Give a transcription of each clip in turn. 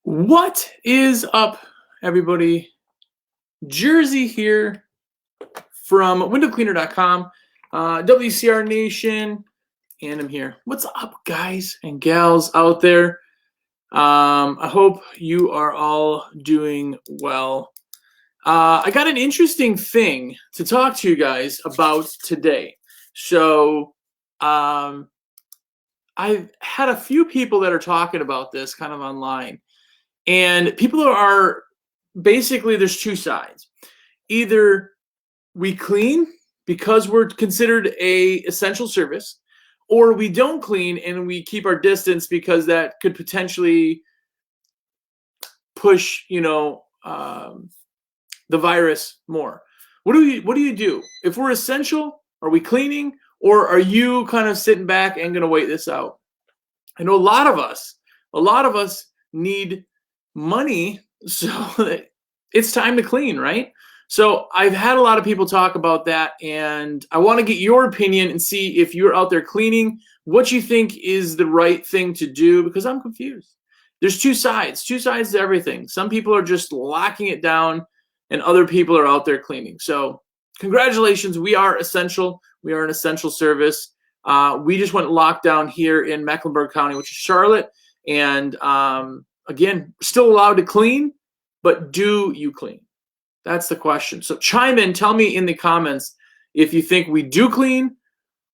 What is up, everybody? Jersey here from windowcleaner.com, WCR Nation, and I'm here. What's up, guys and gals out there? I hope you are all doing well. I got an interesting thing to talk to you guys about today. So, I've had a few people that are talking about this kind of online. And people are basically, there's two sides. Either we clean because we're considered a essential service, or we don't clean and we keep our distance because that could potentially push, the virus more. What do you do? If we're essential, are we cleaning, or are you kind of sitting back and going to wait this out? I know a lot of us need money, so it's time to clean, right? So I've had a lot of people talk about that, and I want to get your opinion and see if you're out there cleaning, what you think is the right thing to do, because I'm confused. There's two sides to everything. Some people are just locking it down, and other people are out there cleaning. So congratulations, we are essential. We are an essential service. We just went lockdown here in Mecklenburg County, which is Charlotte, and again, still allowed to clean, but do you clean? That's the question. So chime in, tell me in the comments if you think we do clean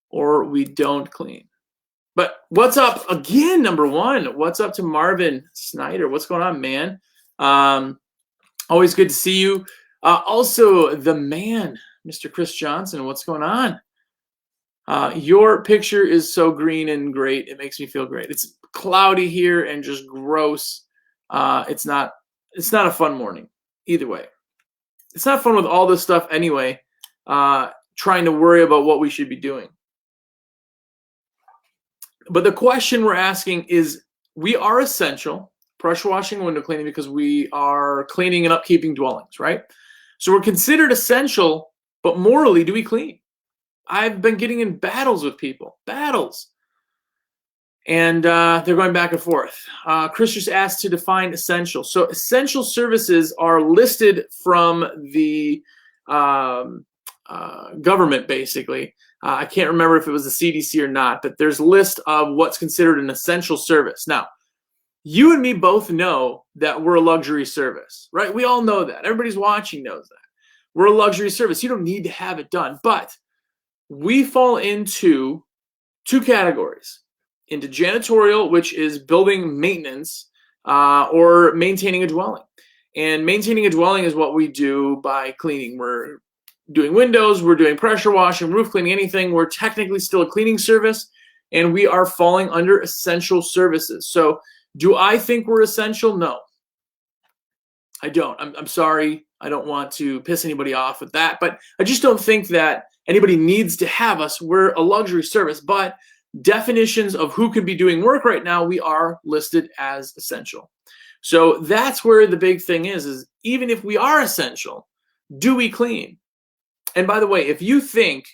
or we don't clean. But what's up again, number one? What's up to Marvin Snyder? What's going on, man? Always good to see you. Also, the man, Mr. Chris Johnson, what's going on? Your picture is so green and great. It makes me feel great. It's cloudy here and just gross. It's not a fun morning either way. It's not fun with all this stuff anyway, trying to worry about what we should be doing. But the question we're asking is, we are essential, pressure washing, window cleaning, because we are cleaning and upkeeping dwellings, right? So we're considered essential, but morally, do we clean? I've been getting in battles with people, and they're going back and forth. Chris just asked to define essential. So essential services are listed from the government, basically. I can't remember if it was the CDC or not, but there's a list of what's considered an essential service. Now, you and me both know that we're a luxury service, right? We all know that. Everybody's watching knows that. We're a luxury service. You don't need to have it done, but we fall into two categories. Into janitorial, which is building maintenance or maintaining a dwelling. And maintaining a dwelling is what we do by cleaning. We're doing windows, we're doing pressure washing, roof cleaning, anything. We're technically still a cleaning service, and we are falling under essential services. So do I think we're essential? No, I don't. I'm sorry. I don't want to piss anybody off with that, but I just don't think that anybody needs to have us. We're a luxury service, but definitions of who can be doing work right now, we are listed as essential. So that's where the big thing is even if we are essential, do we clean? And by the way, if you think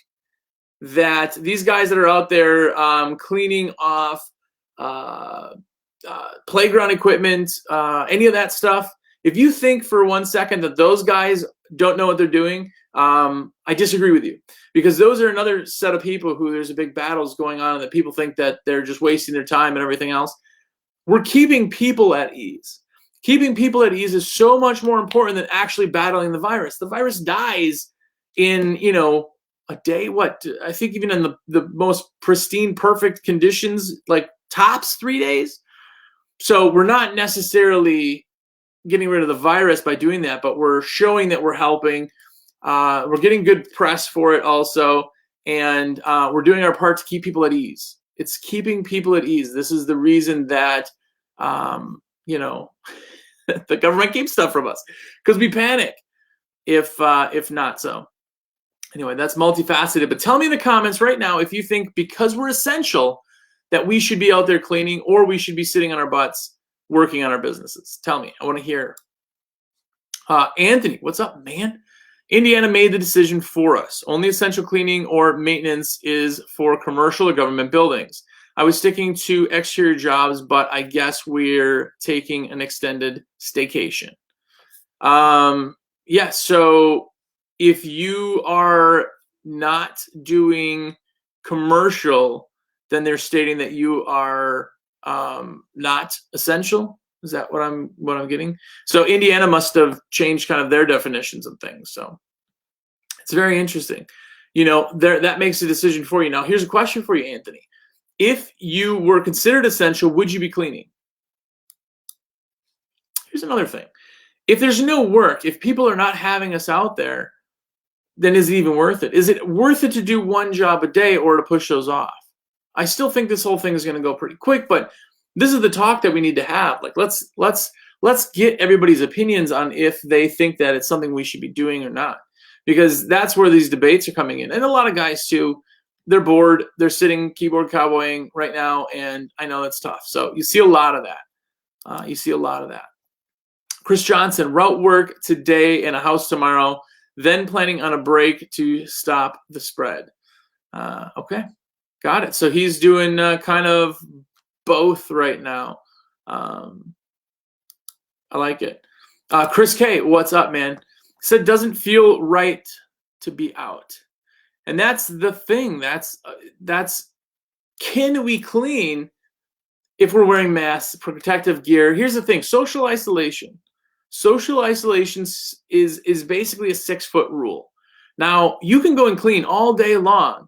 that these guys that are out there cleaning off playground equipment, any of that stuff, if you think for 1 second that those guys don't know what they're doing, I disagree with you, because those are another set of people who there's a big battles going on, and that people think that they're just wasting their time and everything else. We're keeping people at ease. Keeping people at ease is so much more important than actually battling the virus. The virus dies in, a day. What? I think even in the most pristine, perfect conditions, like tops 3 days. So we're not necessarily getting rid of the virus by doing that, but we're showing that we're helping. We're getting good press for it also, and we're doing our part to keep people at ease. It's keeping people at ease. This is the reason that, the government keeps stuff from us, because we panic if not so. Anyway, that's multifaceted. But tell me in the comments right now if you think because we're essential that we should be out there cleaning, or we should be sitting on our butts working on our businesses. Tell me. I want to hear. Anthony, what's up, man? Indiana made the decision for us. Only essential cleaning or maintenance is for commercial or government buildings. I was sticking to exterior jobs, but I guess we're taking an extended staycation. Yeah, so if you are not doing commercial, then they're stating that you are not essential. Is that what I'm getting? So Indiana must have changed kind of their definitions of things. So it's very interesting. That makes a decision for you. Now, here's a question for you, Anthony. If you were considered essential, would you be cleaning? Here's another thing. If there's no work, if people are not having us out there, then is it even worth it? Is it worth it to do one job a day or to push those off? I still think this whole thing is going to go pretty quick, but this is the talk that we need to have. Like, let's get everybody's opinions on if they think that it's something we should be doing or not, because that's where these debates are coming in. And a lot of guys too, they're bored. They're sitting keyboard cowboying right now, and I know it's tough. So you see a lot of that. Chris Johnson, route work today and a house tomorrow, then planning on a break to stop the spread. Okay, got it. So he's doing kind of both right now. I like it. Chris K, what's up, man? Said doesn't feel right to be out. And that's the thing. That's can we clean if we're wearing masks, protective gear? Here's the thing, social isolation. Social isolation is basically a 6-foot rule. Now, you can go and clean all day long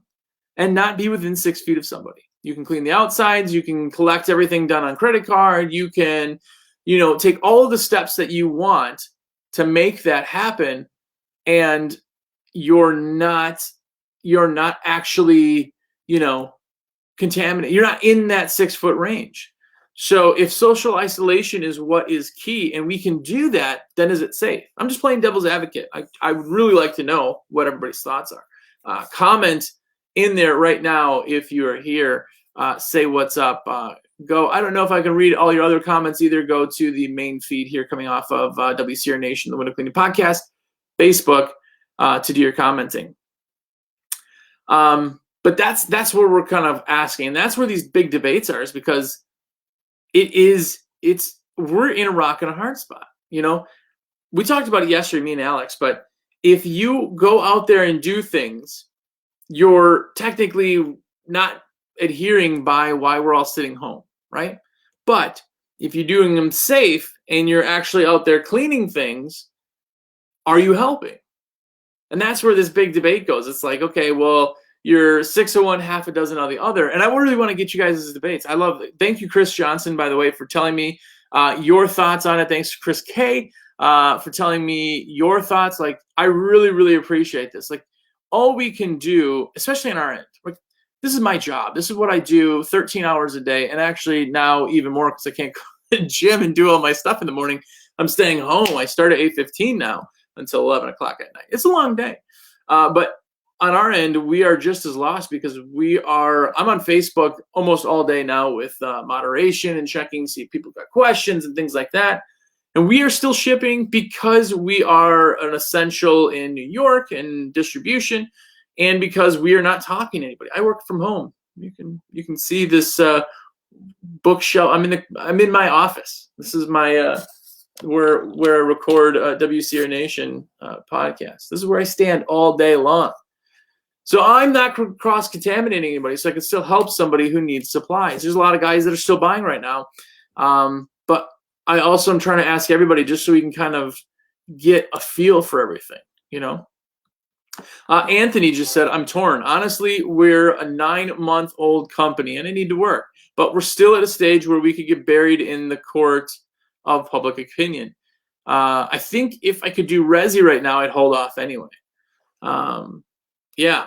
and not be within 6 feet of somebody. You can clean the outsides. You can collect everything done on credit card. You can, take all of the steps that you want to make that happen. And you're not actually, contaminated. You're not in that 6-foot range. So if social isolation is what is key and we can do that, then is it safe? I'm just playing devil's advocate. I would really like to know what everybody's thoughts are. Comment in there right now if you are here. Say what's up. Go. I don't know if I can read all your other comments either. Go to the main feed here coming off of WCR Nation, the Window Cleaning Podcast, Facebook, to do your commenting. But that's where we're kind of asking. And that's where these big debates are, is because we're in a rock and a hard spot. We talked about it yesterday, me and Alex, but if you go out there and do things, you're technically not adhering by why we're all sitting home, right? But if you're doing them safe and you're actually out there cleaning things, are you helping? And that's where this big debate goes. It's like, okay, well, you're 6 of one, half a dozen of the other. And I really want to get you guys' debates. I love it. Thank you, Chris Johnson, by the way, for telling me your thoughts on it. Thanks to Chris K for telling me your thoughts. Like, I really, really appreciate this. Like, all we can do, especially on our end, like, this is my job. This is what I do 13 hours a day. And actually now even more because I can't go to the gym and do all my stuff in the morning. I'm staying home. I start at 8:15 now until 11 o'clock at night. It's a long day. But on our end, we are just as lost because I'm on Facebook almost all day now with moderation and checking, see if people got questions and things like that. And we are still shipping because we are an essential in New York and distribution, and because we are not talking to anybody. I work from home. You can see this bookshelf. I'm in my office. This is my where I record WCR Nation podcast. This is where I stand all day long. So I'm not cross-contaminating anybody, so I can still help somebody who needs supplies. There's a lot of guys that are still buying right now. But I also am trying to ask everybody just so we can kind of get a feel for everything, Anthony just said, I'm torn. Honestly, we're a 9-month-old company, and I need to work. But we're still at a stage where we could get buried in the court of public opinion. I think if I could do resi right now, I'd hold off anyway. Yeah,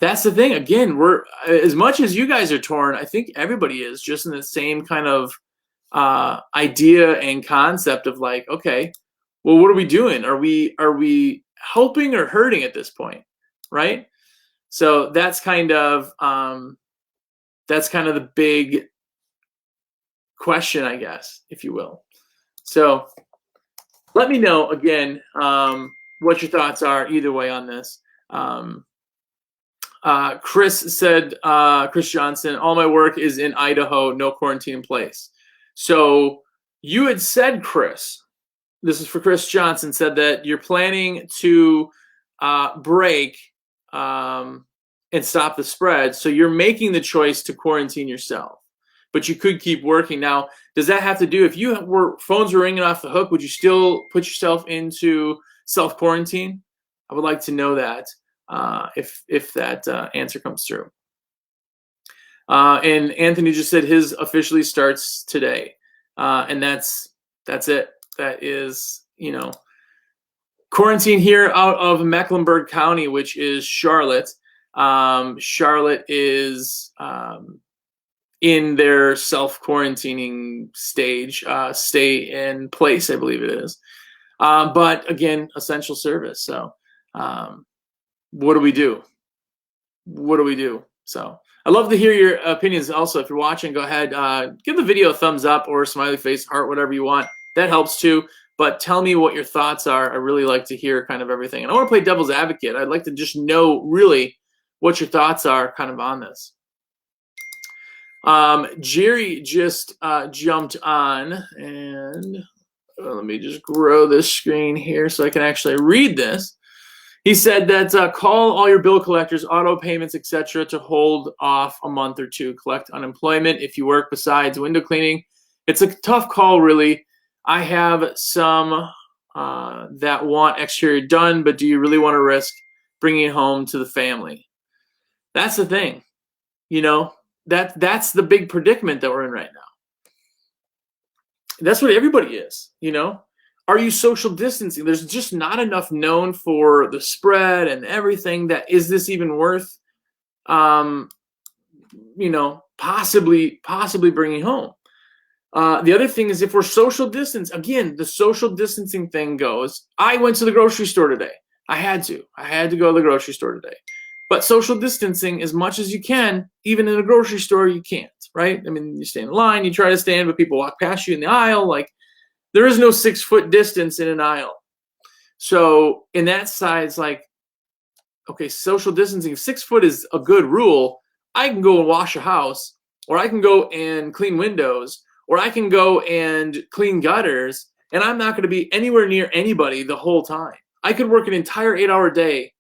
that's the thing. Again, we're as much as you guys are torn, I think everybody is just in the same kind of idea and concept of like, okay, well, what are we doing? Are we helping or hurting at this point, right? So that's kind of the big question, I guess, if you will. So let me know again what your thoughts are either way on this. Chris said, Chris Johnson, all my work is in Idaho, no quarantine in place. So you had said, Chris, this is for Chris Johnson, said that you're planning to break and stop the spread. So you're making the choice to quarantine yourself, but you could keep working. Now, does that have to do, if you were phones were ringing off the hook, would you still put yourself into self-quarantine? I would like to know that if that answer comes through. And Anthony just said his officially starts today, and that's it. That is, quarantine here out of Mecklenburg County, which is Charlotte. Charlotte is in their self-quarantining stage, stay in place, I believe it is. But again, essential service. So what do we do? What do we do? So I'd love to hear your opinions. Also, if you're watching, go ahead, give the video a thumbs up or a smiley face, heart, whatever you want. That helps too. But tell me what your thoughts are. I really like to hear kind of everything. And I want to play devil's advocate. I'd like to just know really what your thoughts are kind of on this. Jerry just jumped on, and let me just grow this screen here so I can actually read this. He said that call all your bill collectors, auto payments, etc., to hold off a month or two. Collect unemployment if you work besides window cleaning. It's a tough call, really. I have some that want exterior done, but do you really want to risk bringing it home to the family? That's the thing. That's the big predicament that we're in right now. That's what everybody is, Are you social distancing? There's just not enough known for the spread and everything that is this even worth, possibly bringing home. The other thing is if we're social distance, again, the social distancing thing goes, I went to the grocery store today. I had to go to the grocery store today. But social distancing as much as you can, even in a grocery store, you can't, right? I mean, you stand in line, you try to stand, but people walk past you in the aisle. Like, there is no 6-foot distance in an aisle. So in that side, it's like, okay, social distancing, if 6 foot is a good rule, I can go and wash a house, or I can go and clean windows, or I can go and clean gutters, and I'm not going to be anywhere near anybody the whole time. I could work an entire 8-hour day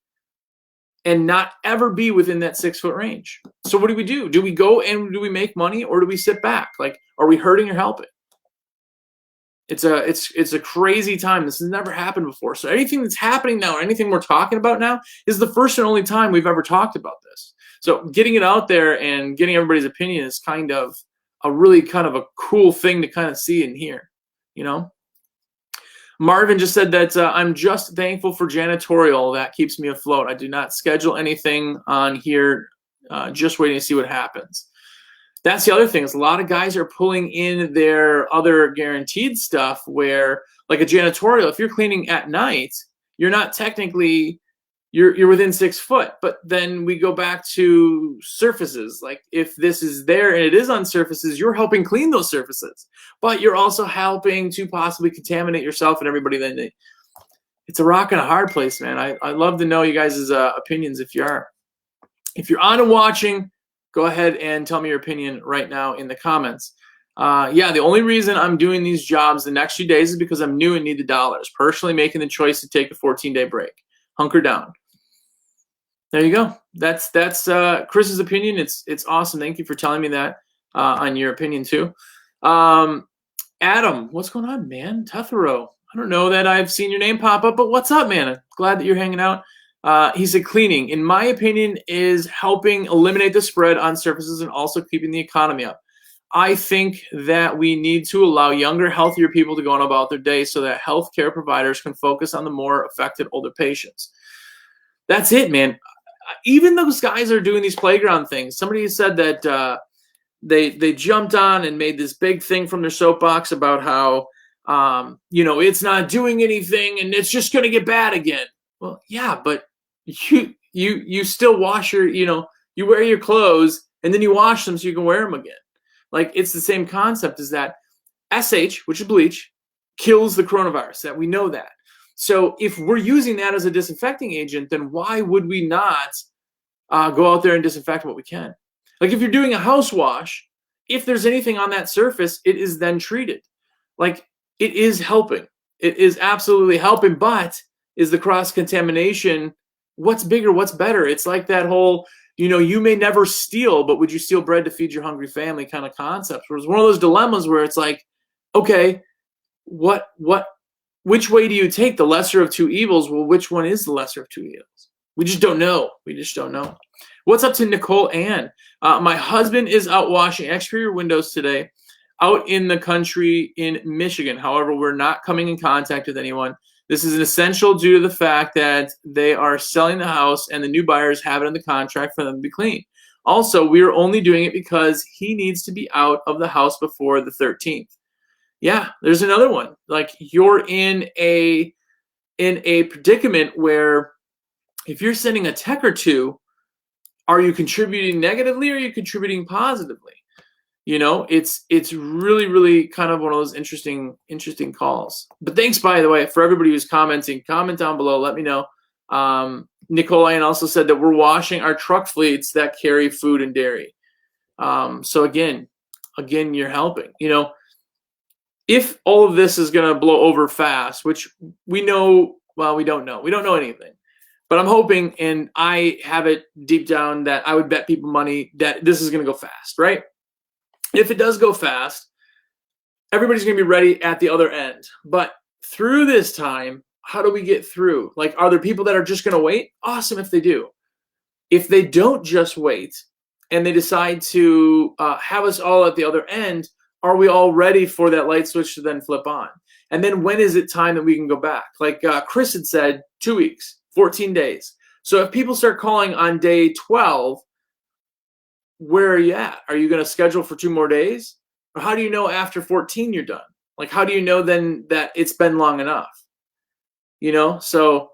and not ever be within that 6-foot range. So what do we do? Do we go and do we make money, or do we sit back? Like, are we hurting or helping? It's a crazy time. This has never happened before. So anything that's happening now, or anything we're talking about now, is the first and only time we've ever talked about this. So getting it out there and getting everybody's opinion is kind of a really kind of a cool thing to kind of see and hear, Marvin just said that I'm just thankful for janitorial. That keeps me afloat. I do not schedule anything on here, just waiting to see what happens. That's the other thing, is a lot of guys are pulling in their other guaranteed stuff where, like a janitorial, if you're cleaning at night, you're not technically, you're within 6 foot. But then we go back to surfaces. Like, if this is there and it is on surfaces, you're helping clean those surfaces. But you're also helping to possibly contaminate yourself and everybody. Then it's a rock and a hard place, man. I'd love to know you guys' opinions if you are. If you're on and watching, go ahead and tell me your opinion right now in the comments. Yeah, the only reason I'm doing these jobs the next few days is because I'm new and need the dollars. Personally making the choice to take a 14-day break. Hunker down. There you go. That's Chris's opinion. It's awesome. Thank you for telling me that on your opinion too. Adam, what's going on, man? Tethero. I don't know that I've seen your name pop up, but what's up, man? I'm glad that you're hanging out. He said cleaning, in my opinion, is helping eliminate the spread on surfaces and also keeping the economy up. I think that we need to allow younger, healthier people to go on about their day so that healthcare providers can focus on the more affected older patients. That's it, man. Even those guys are doing these playground things. Somebody said that they jumped on and made this big thing from their soapbox about how it's not doing anything and it's just going to get bad again. Well, yeah, but you still wash your, you wear your clothes and then you wash them so you can wear them again. Like, it's the same concept as that. SH, which is bleach, kills the coronavirus. That we know that. So if we're using that as a disinfecting agent, then why would we not go out there and disinfect what we can. Like if you're doing a house wash, if there's anything on that surface, it is then treated. Like it is helping. It is absolutely helping, but is the cross-contamination, what's bigger, what's better? It's like that whole, you may never steal, but would you steal bread to feed your hungry family kind of concept? Where it's one of those dilemmas where it's like, okay, which way do you take? The lesser of two evils? Well, which one is the lesser of two evils? We just don't know. We just don't know. What's up to Nicole Ann? My husband is out washing exterior windows today out in the country in Michigan. However, we're not coming in contact with anyone. This is an essential due to the fact that they are selling the house and the new buyers have it in the contract for them to be clean. Also, we are only doing it because he needs to be out of the house before the 13th. Yeah, there's another one. Like you're in a predicament where if you're sending a tech or two, are you contributing negatively or are you contributing positively? It's really, really kind of one of those interesting calls. But thanks, by the way, for everybody who's commenting. Comment down below. Let me know. Nicole Ann also said that we're washing our truck fleets that carry food and dairy. So again, you're helping. If all of this is going to blow over fast, which we know, well, we don't know. We don't know anything. But I'm hoping, and I have it deep down that I would bet people money that this is going to go fast, right? If it does go fast, everybody's going to be ready at the other end. But through this time, how do we get through? Like, are there people that are just going to wait? Awesome if they do. If they don't just wait and they decide to have us all at the other end, are we all ready for that light switch to then flip on? And then when is it time that we can go back? Like Chris had said, 2 weeks, 14 days. So if people start calling on day 12, where are you at? Are you going to schedule for 2 more days? Or how do you know after 14 you're done? Like, how do you know then that it's been long enough? So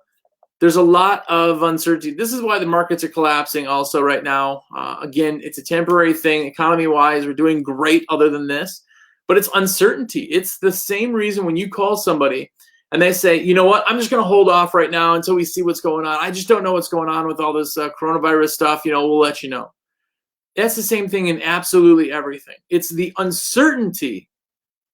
there's a lot of uncertainty. This is why the markets are collapsing also right now. Again, it's a temporary thing. Economy-wise, we're doing great other than this. But it's uncertainty. It's the same reason when you call somebody and they say, you know what, I'm just going to hold off right now until we see what's going on. I just don't know what's going on with all this coronavirus stuff. We'll let you know. That's the same thing in absolutely everything. It's the uncertainty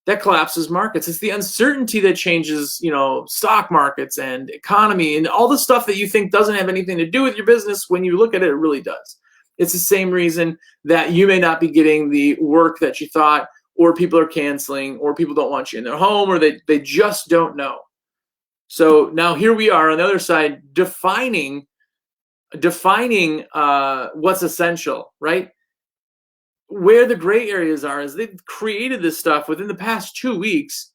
that collapses markets. It's the uncertainty that changes, stock markets and economy and all the stuff that you think doesn't have anything to do with your business. When you look at it, it really does. It's the same reason that you may not be getting the work that you thought, or people are canceling, or people don't want you in their home, or they just don't know. So now here we are on the other side, defining what's essential, right? Where the gray areas are is they've created this stuff within the past 2 weeks.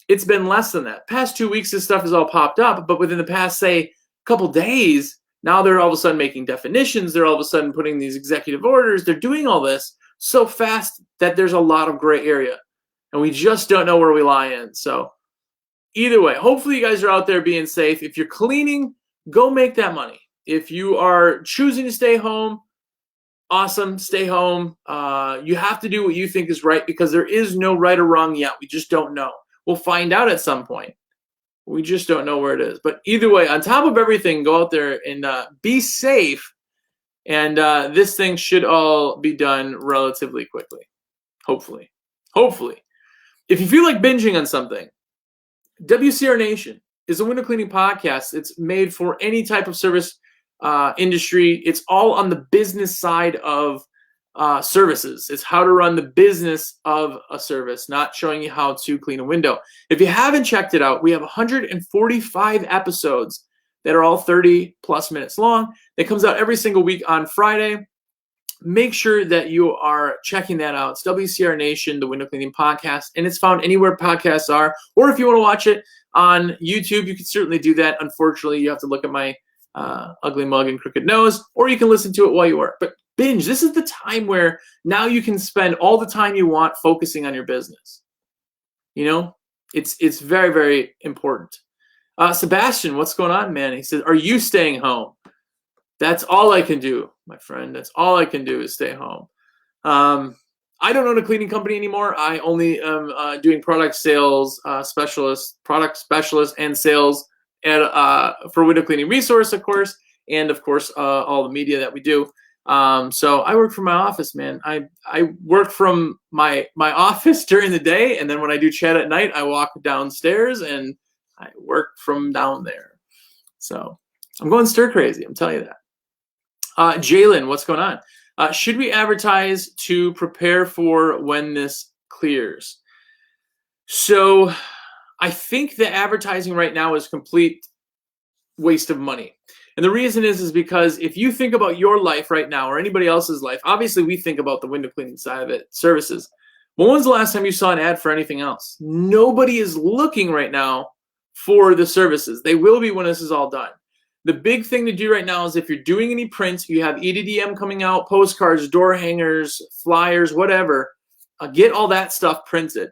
It's been less than that. Past 2 weeks, this stuff has all popped up, but within the past, say, couple days, now they're all of a sudden making definitions. They're all of a sudden putting these executive orders. They're doing all this so fast that there's a lot of gray area, and we just don't know where we lie in. So either way, hopefully you guys are out there being safe. If you're cleaning, go make that money. If you are choosing to stay home, awesome, stay home. You have to do what you think is right because there is no right or wrong yet. We just don't know. We'll find out at some point. We just don't know where it is. But either way, on top of everything, go out there and be safe. And this thing should all be done relatively quickly. Hopefully. If you feel like binging on something, WCR Nation is a window cleaning podcast. It's made for any type of service industry. It's all on the business side of services. It's how to run the business of a service, not showing you how to clean a window. If you haven't checked it out, we have 145 episodes that are all 30 plus minutes long. It comes out every single week on Friday. Make sure that you are checking that out. It's WCR Nation, the window cleaning podcast, and it's found anywhere podcasts are. Or if you want to watch it on YouTube, you can certainly do that. Unfortunately, you have to look at my ugly mug and crooked nose, or you can listen to it while you work. But binge. This is the time where now you can spend all the time you want focusing on your business. It's very, very important. Sebastian, what's going on, man? He says, are you staying home? That's all I can do, my friend. That's all I can do is stay home. I don't own a cleaning company anymore. I only am doing product sales product specialist and sales for Window Cleaning Resource, of course. and of course, all the media that we do. So I work from my office, man. I work from my office during the day, and then when I do chat at night, I walk downstairs and I work from down there. So I'm going stir crazy. I'm telling you that. Jalen, what's going on? Should we advertise to prepare for when this clears? So I think the advertising right now is complete waste of money. And the reason is because if you think about your life right now or anybody else's life, obviously we think about the window cleaning side of it, services. When was the last time you saw an ad for anything else? Nobody is looking right now for the services. They will be when this is all done. The big thing to do right now is if you're doing any prints, you have EDDM coming out, postcards, door hangers, flyers, whatever, get all that stuff printed.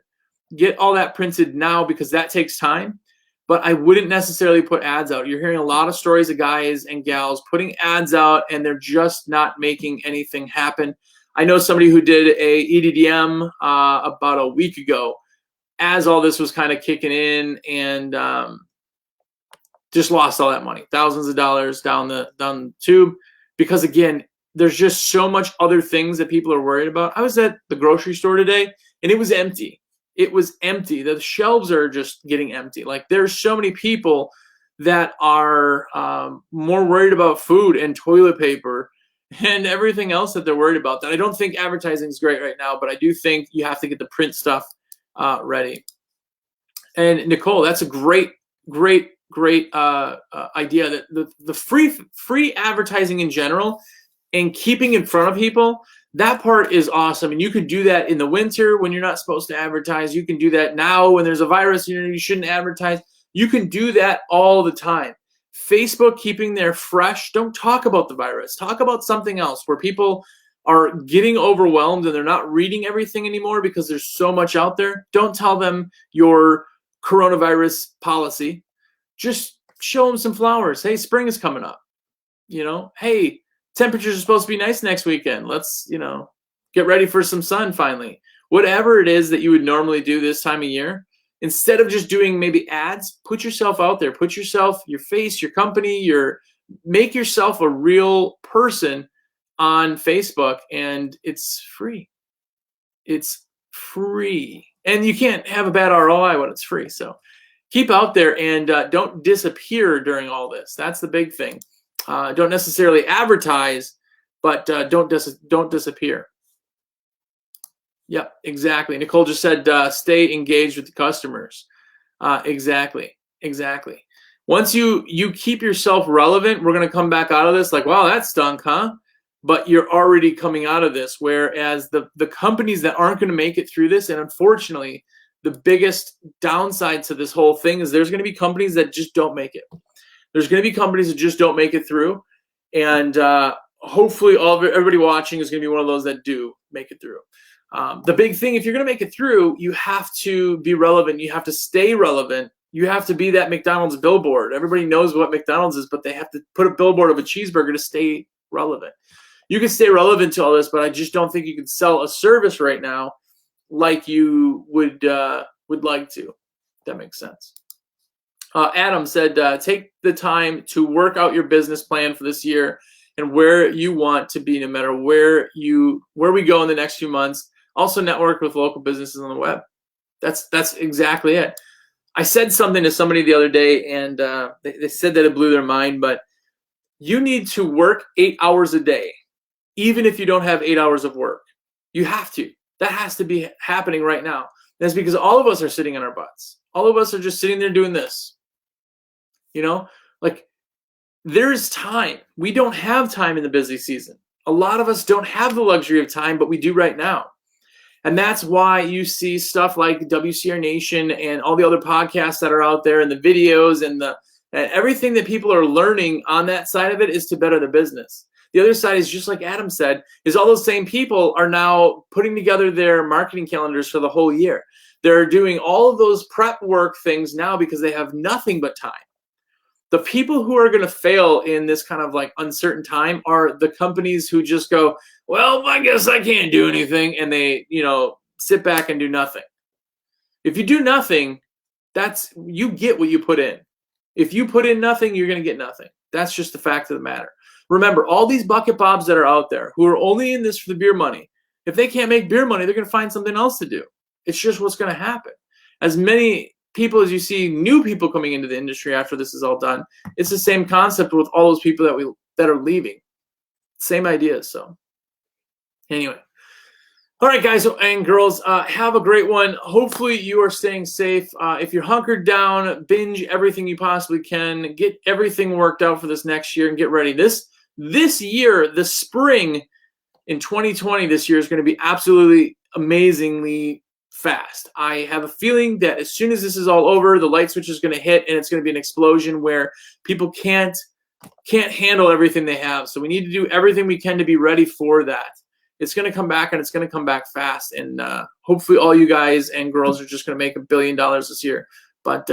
Get all that printed now because that takes time. But I wouldn't necessarily put ads out. You're hearing a lot of stories of guys and gals putting ads out and they're just not making anything happen. I know somebody who did a EDDM about a week ago as all this was kind of kicking in and just lost all that money, thousands of dollars down the tube, because again, there's just so much other things that people are worried about. I was at the grocery store today and it was empty. It was empty. The shelves are just getting empty. Like there's so many people that are more worried about food and toilet paper and everything else that they're worried about, that I don't think advertising is great right now, but I do think you have to get the print stuff ready. And Nicole, that's a great idea, that the free advertising in general and keeping in front of people, that part is awesome. And you can do that in the winter when you're not supposed to advertise. You can do that now when there's a virus, you shouldn't advertise. You can do that all the time. Facebook, keeping there fresh. Don't talk about the virus. Talk about something else where people are getting overwhelmed and they're not reading everything anymore because there's so much out there. Don't tell them your coronavirus policy. Just show them some flowers. Hey, spring is coming up. Hey, temperatures are supposed to be nice next weekend. Let's, get ready for some sun finally. Whatever it is that you would normally do this time of year, instead of just doing maybe ads, put yourself out there. Put yourself, your face, your company, make yourself a real person on Facebook, and it's free. It's free. And you can't have a bad ROI when it's free. So keep out there and don't disappear during all this. That's the big thing. Don't necessarily advertise, but don't disappear. Yep, exactly. Nicole just said, stay engaged with the customers. Exactly. Once you keep yourself relevant, we're going to come back out of this like, wow, that stunk, huh? But you're already coming out of this, whereas the companies that aren't going to make it through this, and unfortunately, the biggest downside to this whole thing is there's going to be companies that just don't make it. There's going to be companies that just don't make it through. And hopefully everybody watching is going to be one of those that do make it through. The big thing, if you're going to make it through, you have to be relevant. You have to stay relevant. You have to be that McDonald's billboard. Everybody knows what McDonald's is, but they have to put a billboard of a cheeseburger to stay relevant. You can stay relevant to all this, but I just don't think you can sell a service right now like you would like to. If that makes sense. Adam said, take the time to work out your business plan for this year and where you want to be, no matter where we go in the next few months. Also network with local businesses on the web. That's exactly it. I said something to somebody the other day, and they said that it blew their mind, but you need to work 8 hours a day, even if you don't have 8 hours of work. You have to. That has to be happening right now. That's because all of us are sitting on our butts. All of us are just sitting there doing this. Like there's time. We don't have time in the busy season. A lot of us don't have the luxury of time, but we do right now. And that's why you see stuff like WCR Nation and all the other podcasts that are out there and the videos and everything that people are learning on that side of it is to better the business. The other side is, just like Adam said, is all those same people are now putting together their marketing calendars for the whole year. They're doing all of those prep work things now because they have nothing but time. The people who are going to fail in this kind of like uncertain time are the companies who just go, well, I guess I can't do anything. And they, sit back and do nothing. If you do nothing, you get what you put in. If you put in nothing, you're going to get nothing. That's just the fact of the matter. Remember, all these bucket bobs that are out there who are only in this for the beer money, if they can't make beer money, they're going to find something else to do. It's just what's going to happen. As many people as you see new people coming into the industry after this is all done, it's the same concept with all those people that are leaving. Same ideas. So anyway. All right, guys and girls, have a great one. Hopefully you are staying safe. If you're hunkered down, binge everything you possibly can. Get everything worked out for this next year and get ready. This year, the spring in 2020, this year is going to be absolutely amazingly fast. I have a feeling that as soon as this is all over, the light switch is going to hit and it's going to be an explosion where people can't handle everything they have. So we need to do everything we can to be ready for that. It's going to come back, and it's going to come back fast. And hopefully all you guys and girls are just going to make $1 billion this year. But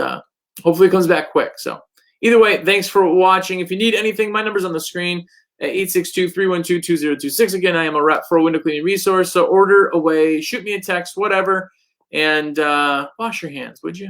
hopefully it comes back quick. So either way, thanks for watching. If you need anything, my number's on the screen at 862-312-2026. Again, I am a rep for a window cleaning resource. So order away, shoot me a text, whatever. And wash your hands, would you?